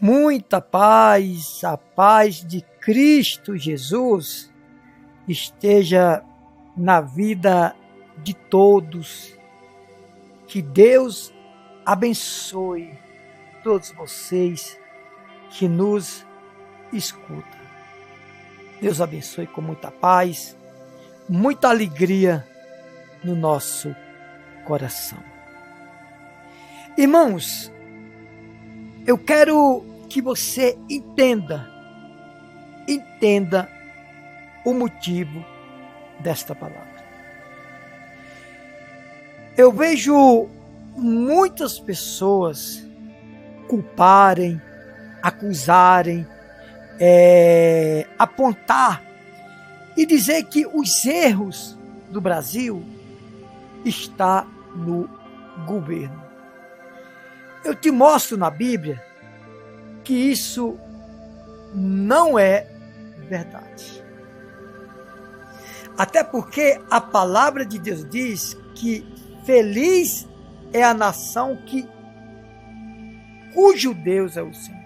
Muita paz, a paz de Cristo Jesus esteja na vida de todos. Que Deus abençoe todos vocês que nos escutam. Deus abençoe com muita paz, muita alegria no nosso coração. Irmãos, eu quero que você entenda o motivo desta palavra. Eu vejo muitas pessoas culparem, acusarem, apontar e dizer que os erros do Brasil estão no governo. Eu te mostro na Bíblia que isso não é verdade. Até porque a palavra de Deus diz que feliz é a nação cujo Deus é o Senhor.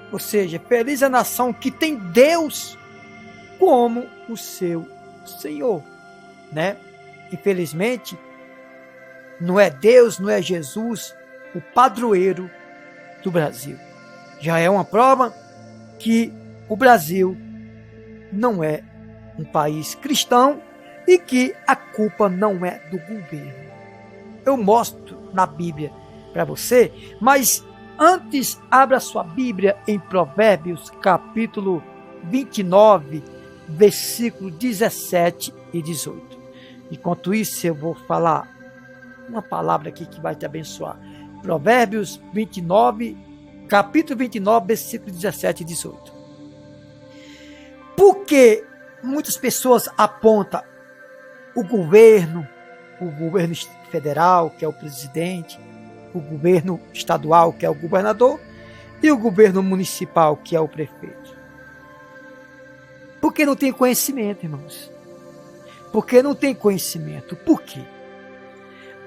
Ou seja, feliz é a nação que tem Deus como o seu Senhor, né? Infelizmente, não é Deus, não é Jesus o padroeiro do Brasil. Já é uma prova que o Brasil não é um país cristão e que a culpa não é do governo. Eu mostro na Bíblia para você, mas antes abra sua Bíblia em Provérbios capítulo 29, versículo 17 e 18. Enquanto isso, eu vou falar uma palavra aqui que vai te abençoar. Provérbios 29, capítulo 29, versículo 17 e 18. Porque muitas pessoas apontam o governo federal, que é o presidente, o governo estadual, que é o governador, e o governo municipal, que é o prefeito. Porque não tem conhecimento, irmãos. Porque não tem conhecimento. Por quê?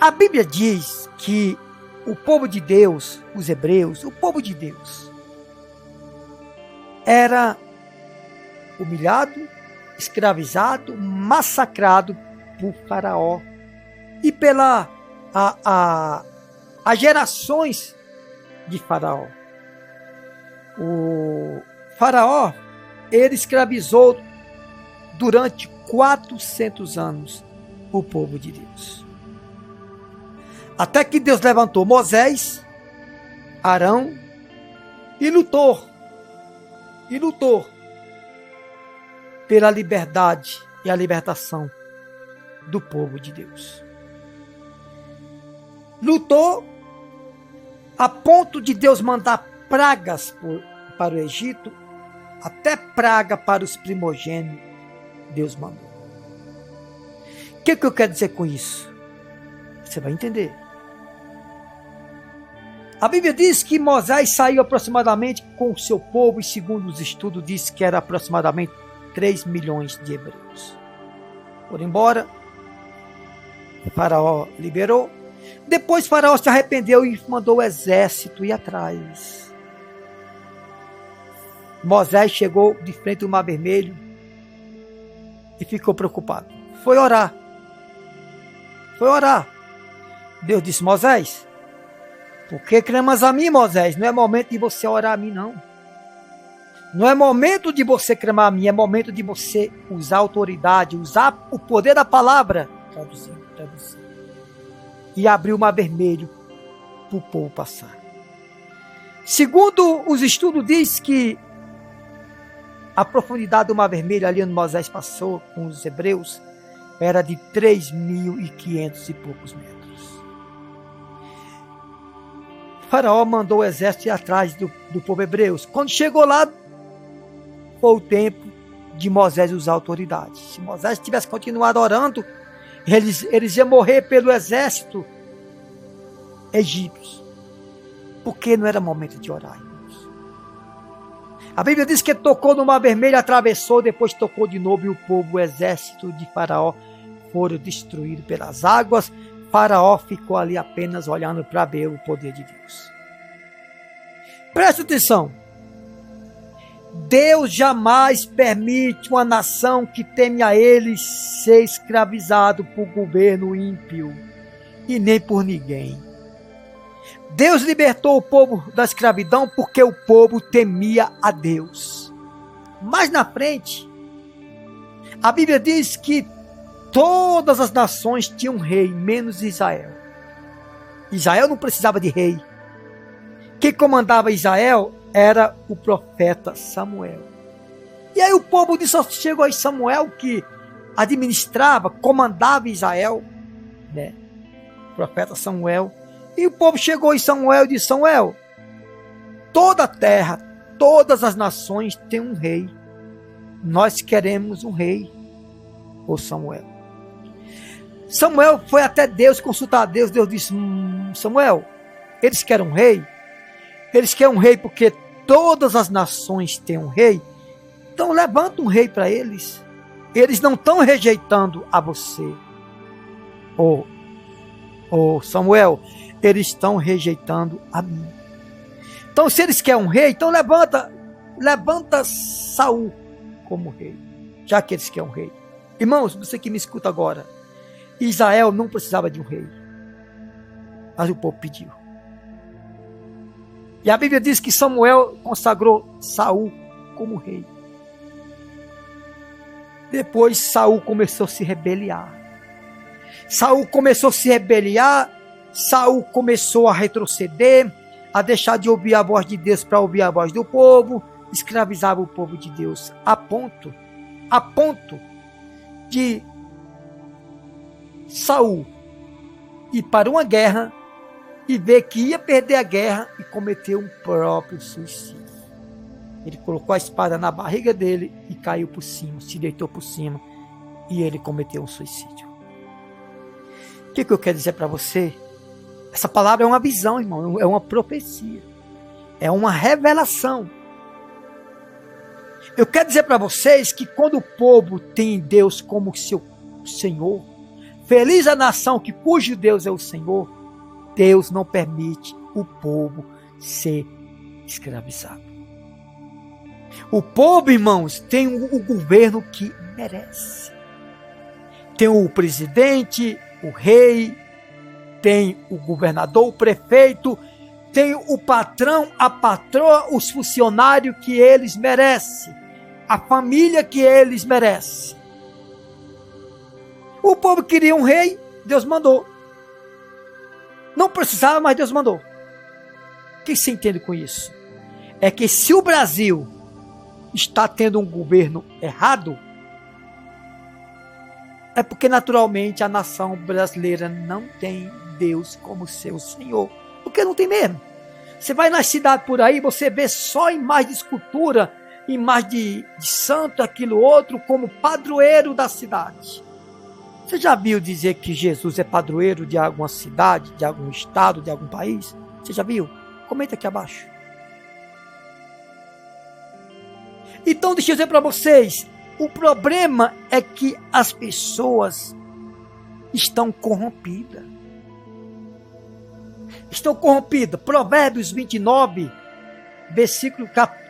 A Bíblia diz que o povo de Deus, os hebreus, o povo de Deus, era humilhado, escravizado, massacrado por Faraó e pela as gerações de Faraó. O Faraó, ele escravizou durante 400 anos o povo de Deus. Até que Deus levantou Moisés, Arão e lutou pela liberdade e a libertação do povo de Deus. Lutou a ponto de Deus mandar pragas para o Egito, até praga para os primogênitos Deus mandou. O que eu quero dizer com isso? Você vai entender. A Bíblia diz que Moisés saiu aproximadamente com o seu povo, e segundo os estudos diz que era aproximadamente 3 milhões de hebreus. Foram embora, o Faraó liberou. Depois Faraó se arrependeu e mandou o exército ir atrás. Moisés chegou de frente ao Mar Vermelho e ficou preocupado. Foi orar. Deus disse: Moisés, por que clamas a mim, Moisés? Não é momento de você orar a mim, não. Não é momento de você clamar a mim, é momento de você usar a autoridade, usar o poder da palavra, traduzindo. E abrir o Mar Vermelho para o povo passar. Segundo os estudos, diz que a profundidade do Mar Vermelho, ali onde Moisés passou com os hebreus, era de 3.500 e poucos metros. O Faraó mandou o exército ir atrás do povo hebreu. Quando chegou lá, foi o tempo de Moisés usar a autoridade. Se Moisés tivesse continuado orando, eles iam morrer pelo exército egípcio. Porque não era momento de orar, irmãos. A Bíblia diz que tocou no Mar Vermelho, atravessou, depois tocou de novo, e o povo, o exército de Faraó, foram destruídos pelas águas. Faraó ficou ali apenas olhando para ver o poder de Deus. Presta atenção. Deus jamais permite uma nação que teme a Ele ser escravizado por governo ímpio e nem por ninguém. Deus libertou o povo da escravidão porque o povo temia a Deus. Mais na frente, a Bíblia diz que todas as nações tinham rei, menos Israel. Israel não precisava de rei. Quem comandava Israel era o profeta Samuel. E aí o povo disse, só chegou a Samuel que administrava, comandava Israel, né? O profeta Samuel. E o povo chegou em Samuel e disse, Samuel, toda a terra, todas as nações têm um rei. Nós queremos um rei, ô Samuel. Samuel foi até Deus consultar a Deus. Deus disse, Samuel, eles querem um rei? Eles querem um rei porque todas as nações têm um rei. Então levanta um rei para eles. Eles não estão rejeitando a você. Ô Samuel, eles estão rejeitando a mim. Então se eles querem um rei, então levanta Saul como rei. Já que eles querem um rei. Irmãos, você que me escuta agora. Israel não precisava de um rei. Mas o povo pediu. E a Bíblia diz que Samuel consagrou Saul como rei. Depois Saul começou a se rebeliar. Saul começou a se rebeliar. Saul começou a retroceder, a deixar de ouvir a voz de Deus para ouvir a voz do povo. Escravizava o povo de Deus. A ponto de Saul ir para uma guerra e ver que ia perder a guerra e cometeu um próprio suicídio. Ele colocou a espada na barriga dele e caiu por cima, se deitou por cima e ele cometeu um suicídio. O que eu quero dizer para você? Essa palavra é uma visão, irmão, é uma profecia, é uma revelação. Eu quero dizer para vocês que quando o povo tem Deus como seu Senhor, feliz a nação cujo Deus é o Senhor, Deus não permite o povo ser escravizado. O povo, irmãos, tem o governo que merece. Tem o presidente, o rei, tem o governador, o prefeito, tem o patrão, a patroa, os funcionários que eles merecem, a família que eles merecem. O povo queria um rei, Deus mandou. Não precisava, mas Deus mandou. O que você entende com isso? É que se o Brasil está tendo um governo errado, é porque naturalmente a nação brasileira não tem Deus como seu Senhor. Porque não tem mesmo. Você vai nas cidades por aí, você vê só imagem de escultura, imagem de santo, aquilo outro, como padroeiro da cidade. Você já viu dizer que Jesus é padroeiro de alguma cidade, de algum estado, de algum país? Você já viu? Comenta aqui abaixo. Então deixa eu dizer para vocês, o problema é que as pessoas estão corrompidas. Estão corrompidas. Provérbios 29,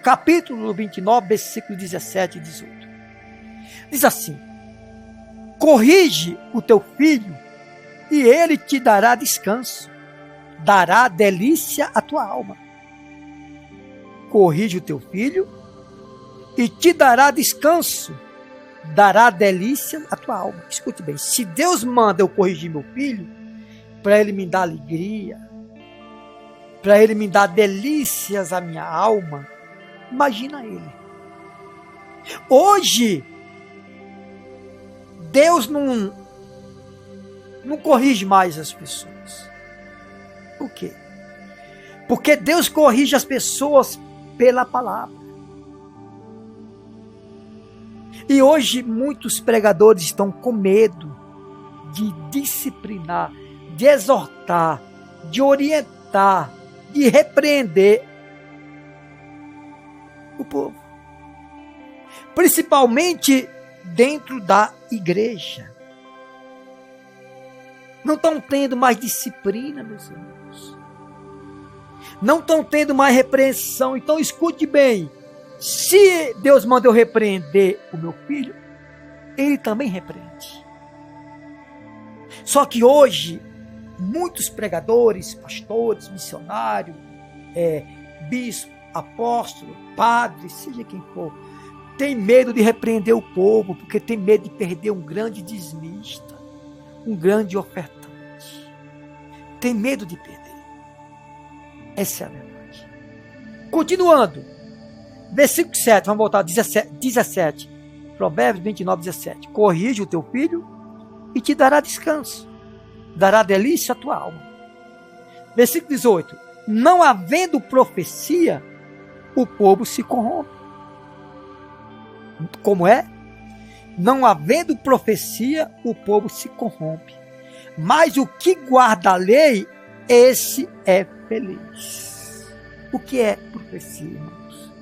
capítulo 29, versículo 17 e 18. Diz assim: corrige o teu filho e ele te dará descanso, dará delícia à tua alma. Corrige o teu filho e te dará descanso, dará delícia à tua alma. Escute bem, se Deus manda eu corrigir meu filho, para ele me dar alegria, para ele me dar delícias à minha alma, imagina ele. Hoje, Deus não corrige mais as pessoas. Por quê? Porque Deus corrige as pessoas pela palavra. E hoje muitos pregadores estão com medo de disciplinar, de exortar, de orientar, de repreender o povo. Principalmente dentro da igreja. Não estão tendo mais disciplina, meus irmãos. Não estão tendo mais repreensão. Então escute bem. Se Deus manda eu repreender o meu filho, ele também repreende. Só que hoje, muitos pregadores, pastores, missionários, bispo, apóstolo, padre, seja quem for, tem medo de repreender o povo, porque tem medo de perder um grande dizimista, um grande ofertante. Tem medo de perder. Essa é a verdade. Continuando, versículo 7, vamos voltar, 17. Provérbios 29, 17. Corrige o teu filho e te dará descanso, dará delícia à tua alma. Versículo 18. Não havendo profecia, o povo se corrompe. Como é? Não havendo profecia, o povo se corrompe. Mas o que guarda a lei, esse é feliz. O que é profecia, irmãos?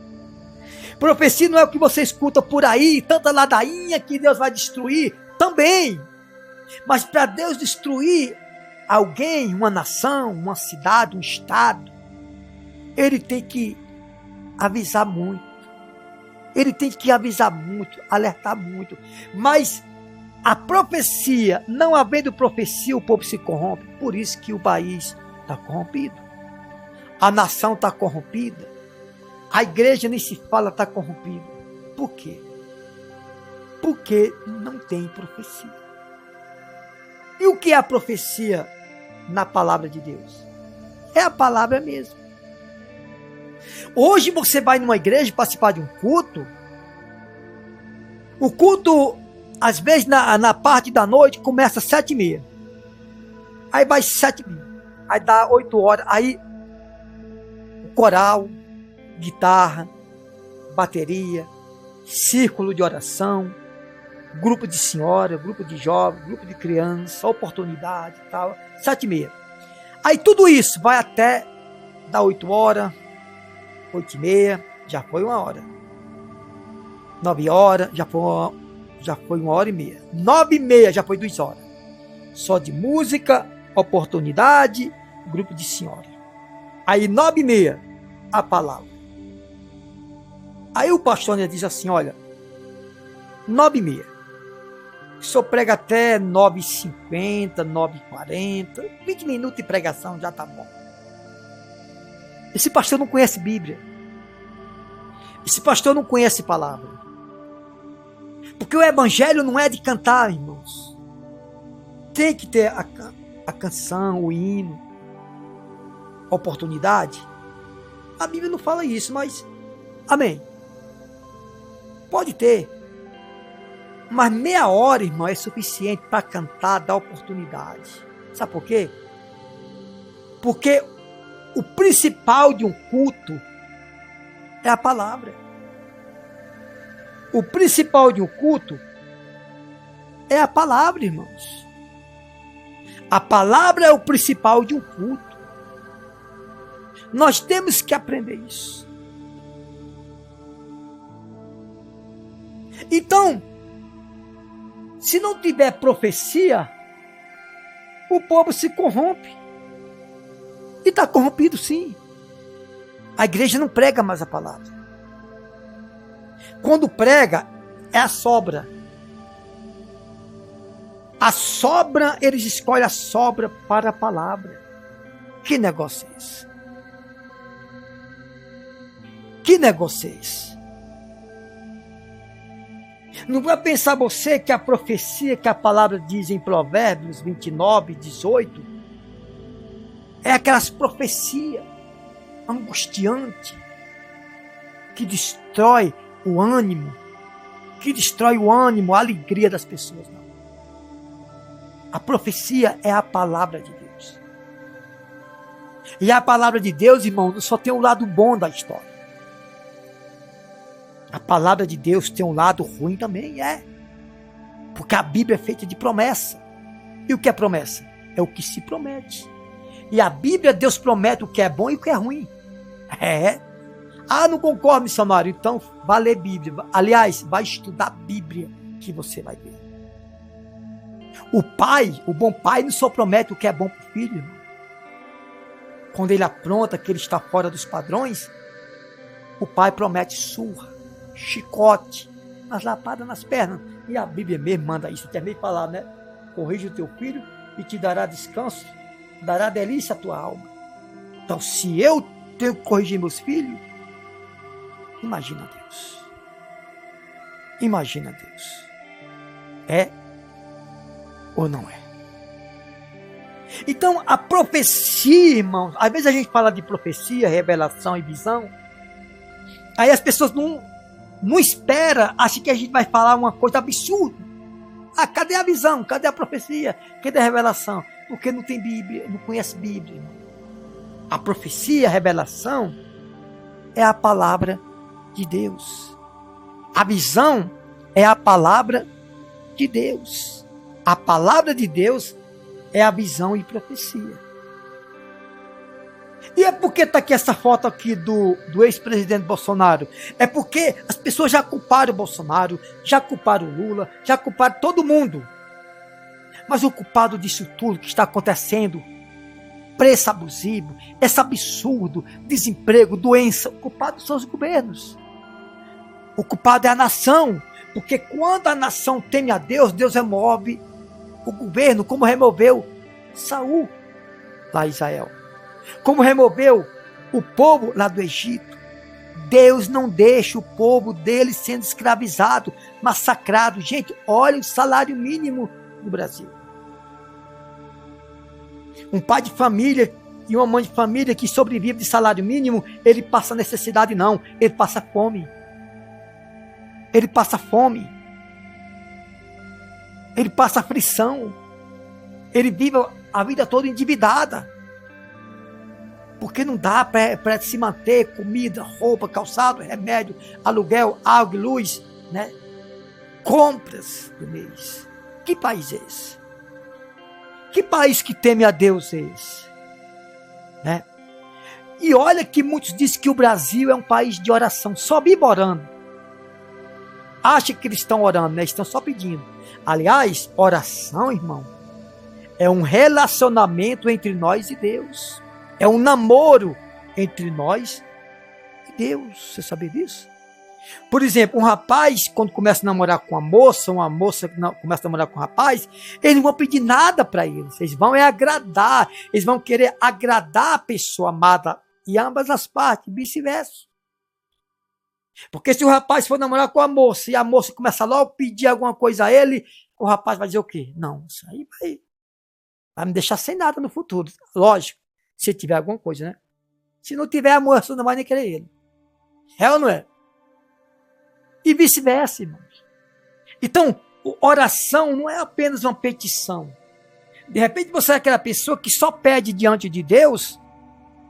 Profecia não é o que você escuta por aí, tanta ladainha que Deus vai destruir. Também. Mas para Deus destruir alguém, uma nação, uma cidade, um estado, ele tem que avisar muito. Ele tem que avisar muito, alertar muito. Mas a profecia, não havendo profecia, o povo se corrompe. Por isso que o país está corrompido. A nação está corrompida. A igreja nem se fala, está corrompida. Por quê? Porque não tem profecia. E o que é a profecia na palavra de Deus? É a palavra mesmo. Hoje você vai numa igreja participar de um culto. O culto, às vezes, na parte da noite, começa às 7h30. Aí vai 7h30. Aí dá 8 horas. Aí o coral, guitarra, bateria, círculo de oração, grupo de senhora, grupo de jovens, grupo de criança, oportunidade e tal. 7h30. Aí tudo isso vai até dar 8 horas, 8h30, já foi 1 hora. 9 horas, já foi 1h30. 9h30, já foi 2 horas. Só de música, oportunidade, grupo de senhora. Aí 9h30, a palavra. Aí o pastor diz assim, olha, 9h30. O senhor prega até 9h50, 9h40, 20 minutos de pregação já tá bom. Esse pastor não conhece Bíblia. Esse pastor não conhece palavra. Porque o evangelho não é de cantar, irmãos. Tem que ter a canção, o hino, a oportunidade. A Bíblia não fala isso, mas amém. Pode ter. Mas meia hora, irmão, é suficiente para cantar, dar oportunidade. Sabe por quê? Porque o principal de um culto é a palavra. O principal de um culto é a palavra, irmãos. A palavra é o principal de um culto. Nós temos que aprender isso. Então, se não tiver profecia, o povo se corrompe. E está corrompido, sim. A igreja não prega mais a palavra. Quando prega, é a sobra. A sobra, eles escolhem a sobra para a palavra. Que negócio é esse? Que negócio é esse? Não vai pensar você que a profecia que a palavra diz em Provérbios 29, 18, é aquelas profecias angustiantes que destrói o ânimo, a alegria das pessoas. Não. A profecia é a palavra de Deus. E a palavra de Deus, irmão, só tem um lado bom da história. A palavra de Deus tem um lado ruim também, porque a Bíblia é feita de promessa. E o que é promessa? É o que se promete. E a Bíblia, Deus promete o que é bom e o que é ruim. Não concordo, missionário. Então, vai ler Bíblia. Aliás, vai estudar a Bíblia que você vai ver. O pai, o bom pai, não só promete o que é bom para o filho, irmão. quando ele apronta que ele está fora dos padrões, o pai promete surra, chicote, umas lapadas nas pernas. E a Bíblia mesmo manda isso, quer meio falar, né? Corrige o teu filho e te dará descanso, dará delícia à tua alma. Então, se eu tenho que corrigir meus filhos, imagina Deus. Imagina Deus. É ou não é? Então, a profecia, irmãos, às vezes a gente fala de profecia, revelação e visão, aí as pessoas não esperam, acham que a gente vai falar uma coisa absurda. Ah, cadê a visão? Cadê a profecia? Cadê a revelação? Porque não tem Bíblia, não conhece Bíblia, irmão. A profecia, a revelação, é a palavra de Deus. A visão é a palavra de Deus. A palavra de Deus é a visão e profecia. E é porque está aqui essa foto aqui do ex-presidente Bolsonaro. É porque as pessoas já culparam o Bolsonaro, já culparam o Lula, já culparam todo mundo. Mas o culpado disso tudo que está acontecendo, preço abusivo, esse absurdo, desemprego, doença, o culpado são os governos. O culpado é a nação, porque quando a nação teme a Deus, Deus remove o governo, como removeu Saul lá em Israel, como removeu o povo lá do Egito. Deus não deixa o povo dele sendo escravizado, massacrado. Gente, olha o salário mínimo no Brasil. Um pai de família e uma mãe de família que sobrevive de salário mínimo, ele passa necessidade não, ele passa fome. Ele passa fome. Ele passa aflição. Ele vive a vida toda endividada. Porque não dá para se manter comida, roupa, calçado, remédio, aluguel, água e luz, né? Compras do mês. Que país é esse? Que país que teme a Deus é esse? Né? E olha que muitos dizem que o Brasil é um país de oração, só vive orando. Acha que eles estão orando, né? Estão só pedindo. Aliás, oração, irmão, é um relacionamento entre nós e Deus. É um namoro entre nós e Deus. Você sabia disso? Por exemplo, um rapaz, quando começa a namorar com uma moça começa a namorar com um rapaz, eles não vão pedir nada para eles. Eles vão agradar. Eles vão querer agradar a pessoa amada e ambas as partes, vice-versa. Porque se o rapaz for namorar com a moça e a moça começa logo a pedir alguma coisa a ele, o rapaz vai dizer o quê? Não, isso aí vai me deixar sem nada no futuro. Lógico, se tiver alguma coisa, né? Se não tiver, a moça não vai nem querer ele. É ou não é? E vice-versa, irmãos. Então, oração não é apenas uma petição. De repente você é aquela pessoa que só pede diante de Deus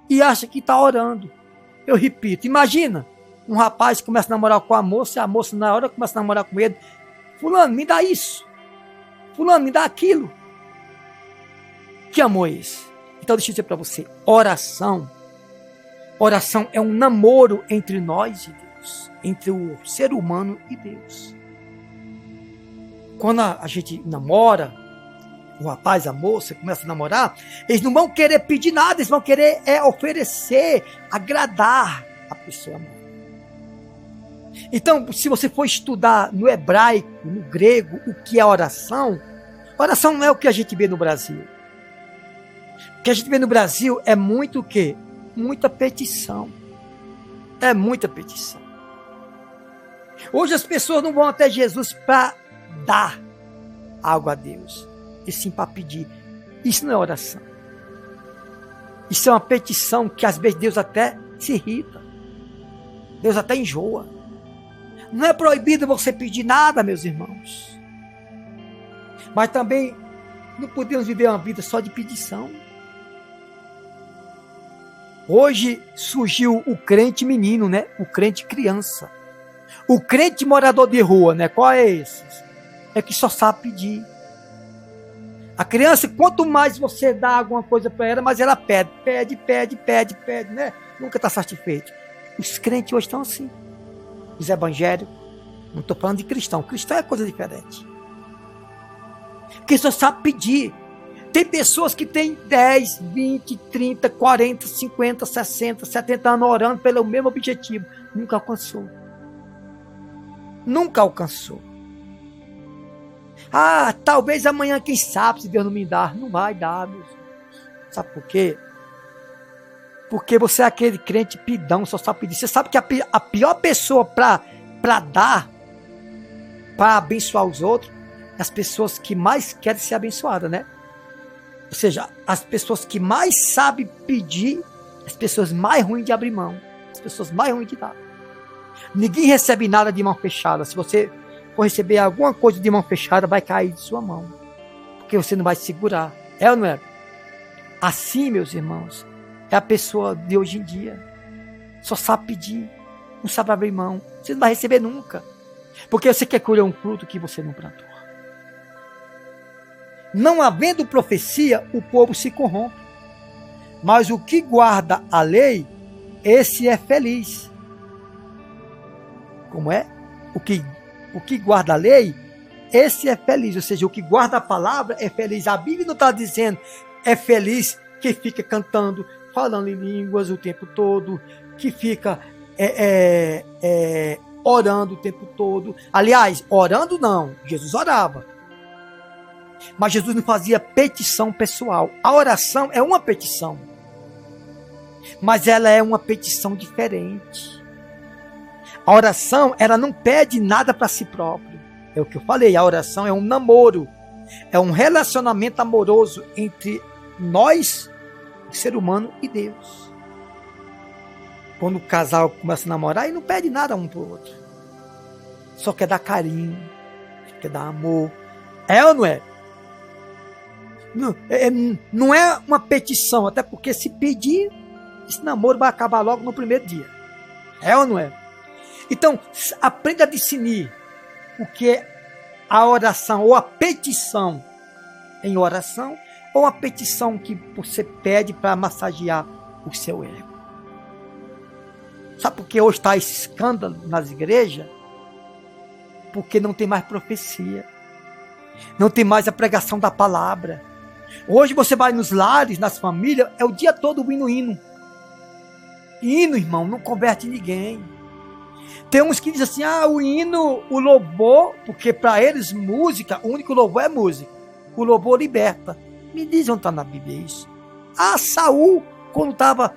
e acha que está orando. Eu repito, imagina, um rapaz começa a namorar com a moça e a moça na hora começa a namorar com ele. Fulano, me dá isso. Fulano, me dá aquilo. Que amor é esse? Então deixa eu dizer para você, oração é um namoro entre nós e Deus, entre o ser humano e Deus. Quando a gente namora, o rapaz, a moça começa a namorar, eles não vão querer pedir nada, eles vão querer oferecer, agradar a pessoa amada. Então, se você for estudar no hebraico, no grego, o que é oração não é o que a gente vê no Brasil. O que a gente vê no Brasil é muito o quê? Muita petição. É muita petição. Hoje as pessoas não vão até Jesus para dar algo a Deus, e sim para pedir. Isso não é oração. Isso é uma petição que às vezes Deus até se irrita. Deus até enjoa. Não é proibido você pedir nada, meus irmãos. Mas também não podemos viver uma vida só de pedição. Hoje surgiu o crente menino, né? O crente criança. O crente morador de rua, né? Qual é esse? É que só sabe pedir. A criança, quanto mais você dá alguma coisa para ela, mais ela pede, né? Nunca está satisfeito. Os crentes hoje estão assim. Os evangélicos, não estou falando de cristão. Cristão é coisa diferente. Porque só sabe pedir. Tem pessoas que têm 10, 20, 30, 40, 50, 60, 70 anos orando pelo mesmo objetivo. Nunca alcançou. Nunca alcançou. Ah, talvez amanhã, quem sabe, se Deus não me dar. Não vai dar, meus irmãos. Sabe por quê? Porque você é aquele crente pidão, só sabe pedir. Você sabe que a pior pessoa para dar, para abençoar os outros, é as pessoas que mais querem ser abençoadas, né? Ou seja, as pessoas que mais sabem pedir, as pessoas mais ruins de abrir mão, as pessoas mais ruins de dar. Ninguém recebe nada de mão fechada. Se você for receber alguma coisa de mão fechada, vai cair de sua mão, porque você não vai segurar. É ou não é? Assim, meus irmãos, é a pessoa de hoje em dia. Só sabe pedir, não sabe abrir mão. Você não vai receber nunca, porque você quer colher um fruto que você não plantou. Não havendo profecia, o povo se corrompe. Mas o que guarda a lei, esse é feliz. Como é? O que guarda a lei, esse é feliz. Ou seja, o que guarda a palavra é feliz. A Bíblia não está dizendo é feliz que fica cantando, falando em línguas o tempo todo, que fica orando o tempo todo. Aliás, orando não, Jesus orava. Mas Jesus não fazia petição pessoal. A oração é uma petição, mas ela é uma petição diferente. A oração, ela não pede nada para si próprio. É o que eu falei, a oração é um namoro, é um relacionamento amoroso entre nós, o ser humano, e Deus. Quando o casal começa a namorar, ele não pede nada um para o outro, só quer dar carinho, quer dar amor. É ou não é? Não é uma petição, até porque se pedir, esse namoro vai acabar logo no primeiro dia. É ou não é? Então, aprenda a discernir o que é a oração ou a petição em oração, ou a petição que você pede para massagear o seu ego. Sabe por que hoje está esse escândalo nas igrejas? Porque não tem mais profecia, não tem mais a pregação da palavra. Hoje você vai nos lares, nas famílias, é o dia todo o hino. Hino, irmão, não converte ninguém. Tem uns que dizem assim, o hino, o louvor, porque para eles música, o único louvor é música. O louvor liberta. Me diz onde está na Bíblia isso. Saul, quando estava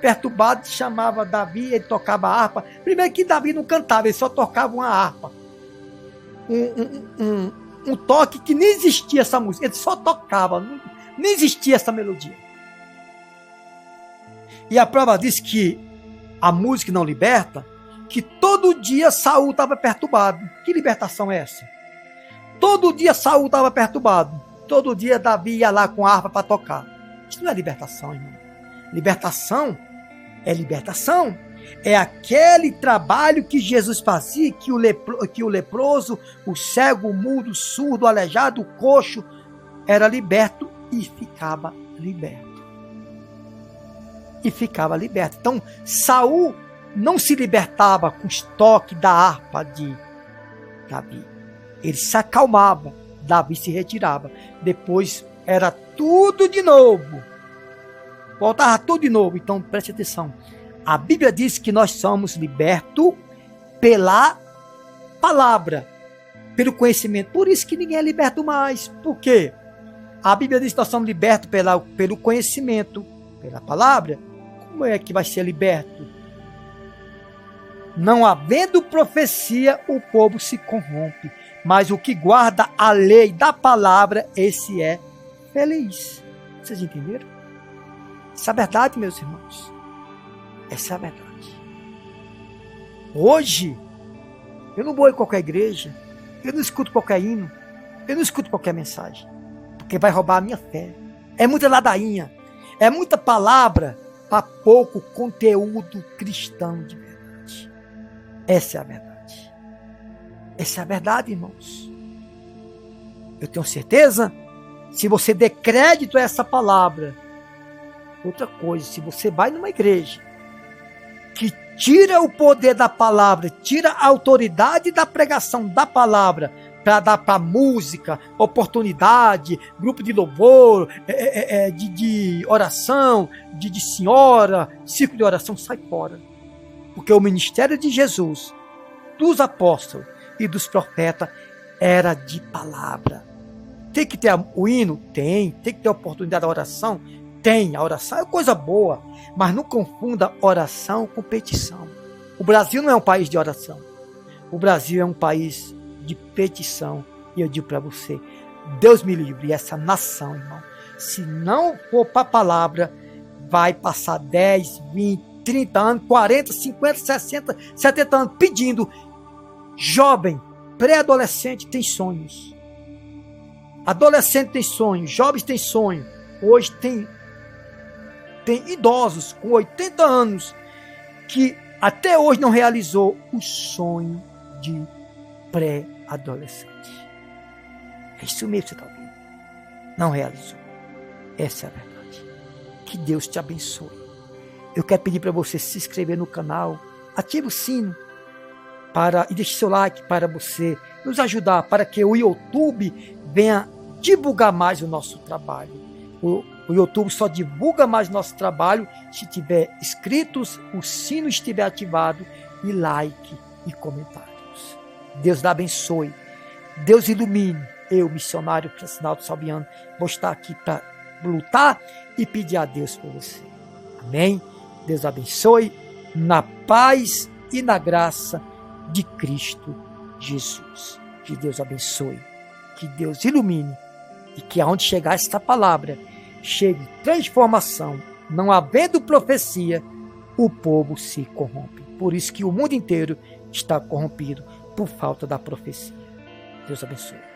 perturbado, chamava Davi, ele tocava a harpa. Primeiro que Davi não cantava, ele só tocava uma harpa. Um toque que nem existia essa música, ele só tocava, nem existia essa melodia. E a prova diz que a música não liberta, que todo dia Saul estava perturbado. Que libertação é essa? Todo dia Saul estava perturbado, todo dia Davi ia lá com a harpa para tocar. Isso não é libertação, irmão. Libertação é libertação. É aquele trabalho que Jesus fazia, que o leproso, o cego, o mudo, o surdo, o aleijado, o coxo, era liberto e ficava liberto. E ficava liberto. Então, Saul não se libertava com os toques da harpa de Davi. Ele se acalmava, Davi se retirava. Depois era tudo de novo. Voltava tudo de novo. Então, preste atenção. A Bíblia diz que nós somos libertos pela palavra, pelo conhecimento. Por isso que ninguém é liberto mais. Por quê? A Bíblia diz que nós somos libertos pelo conhecimento, pela palavra. Como é que vai ser liberto? Não havendo profecia, o povo se corrompe. Mas o que guarda a lei da palavra, esse é feliz. Vocês entenderam? Essa é a verdade, meus irmãos. Essa é a verdade. Hoje, eu não vou em qualquer igreja, eu não escuto qualquer hino, eu não escuto qualquer mensagem, porque vai roubar a minha fé. É muita ladainha, é muita palavra para pouco conteúdo cristão de verdade. Essa é a verdade. Essa é a verdade, irmãos. Eu tenho certeza, se você der crédito a essa palavra, outra coisa, se você vai numa igreja que tira o poder da palavra, tira a autoridade da pregação da palavra para dar para música, oportunidade, grupo de louvor, de oração, de senhora, círculo de oração, sai fora. Porque o ministério de Jesus, dos apóstolos e dos profetas, era de palavra. Tem que ter o hino? Tem que ter a oportunidade da oração? Tem, a oração é coisa boa, mas não confunda oração com petição. O Brasil não é um país de oração. O Brasil é um país de petição. E eu digo para você, Deus me livre, essa nação, irmão, se não for para a palavra, vai passar 10, 20, 30 anos, 40, 50, 60, 70 anos pedindo. Jovem, pré-adolescente tem sonhos. Adolescente tem sonhos, jovens têm sonho. Hoje tem idosos com 80 anos que até hoje não realizou o sonho de pré-adolescente. É isso mesmo que você está ouvindo. Não realizou. Essa é a verdade. Que Deus te abençoe. Eu quero pedir para você se inscrever no canal, ative o sino e deixe seu like para você nos ajudar, para que o YouTube venha divulgar mais o nosso trabalho. O YouTube só divulga mais o nosso trabalho se tiver inscritos, o sino estiver ativado e like e comentários. Deus lhe abençoe. Deus ilumine. Eu, missionário Francinaldo Salviano, vou estar aqui para lutar e pedir a Deus por você. Amém? Deus abençoe na paz e na graça de Cristo Jesus. Que Deus abençoe, que Deus ilumine e que aonde chegar esta palavra, chegue transformação. Não havendo profecia, o povo se corrompe. Por isso que o mundo inteiro está corrompido por falta da profecia. Deus abençoe.